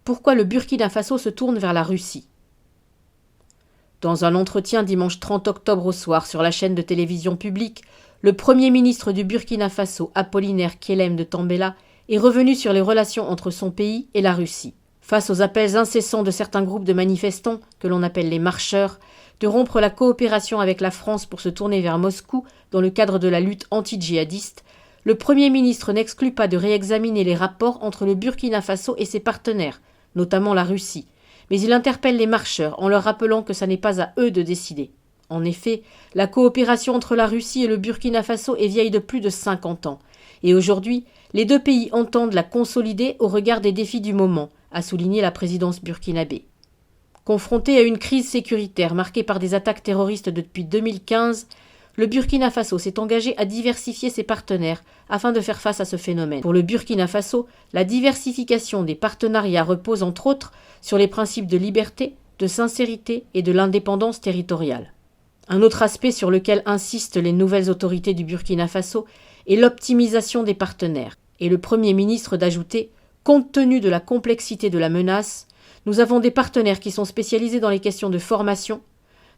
pourquoi le Burkina Faso se tourne vers la Russie. Dans un entretien dimanche 30 octobre au soir sur la chaîne de télévision publique, le Premier ministre du Burkina Faso, Apollinaire Kyelem de Tambela, est revenu sur les relations entre son pays et la Russie. Face aux appels incessants de certains groupes de manifestants, que l'on appelle les marcheurs, de rompre la coopération avec la France pour se tourner vers Moscou dans le cadre de la lutte anti-djihadiste, le Premier ministre n'exclut pas de réexaminer les rapports entre le Burkina Faso et ses partenaires, notamment la Russie, mais il interpelle les marcheurs en leur rappelant que ça n'est pas à eux de décider. En effet, la coopération entre la Russie et le Burkina Faso est vieille de plus de 50 ans, et aujourd'hui, les deux pays entendent la consolider au regard des défis du moment, a souligné la présidence burkinabé. Confronté à une crise sécuritaire marquée par des attaques terroristes depuis 2015, le Burkina Faso s'est engagé à diversifier ses partenaires afin de faire face à ce phénomène. Pour le Burkina Faso, la diversification des partenariats repose entre autres sur les principes de liberté, de sincérité et de l'indépendance territoriale. Un autre aspect sur lequel insistent les nouvelles autorités du Burkina Faso est l'optimisation des partenaires. Et le Premier ministre d'ajouter « Compte tenu de la complexité de la menace, nous avons des partenaires qui sont spécialisés dans les questions de formation,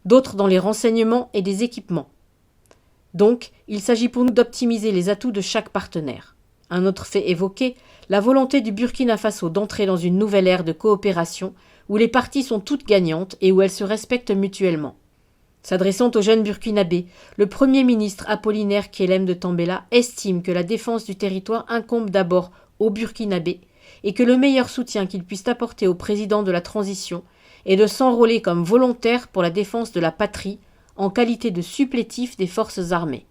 d'autres dans les renseignements et des équipements. Donc, il s'agit pour nous d'optimiser les atouts de chaque partenaire. » Un autre fait évoqué, la volonté du Burkina Faso d'entrer dans une nouvelle ère de coopération où les parties sont toutes gagnantes et où elles se respectent mutuellement. S'adressant aux jeunes burkinabés, le Premier ministre Apollinaire Kyelem de Tambela estime que la défense du territoire incombe d'abord aux Burkinabés et que le meilleur soutien qu'il puisse apporter au président de la transition est de s'enrôler comme volontaire pour la défense de la patrie en qualité de supplétif des forces armées.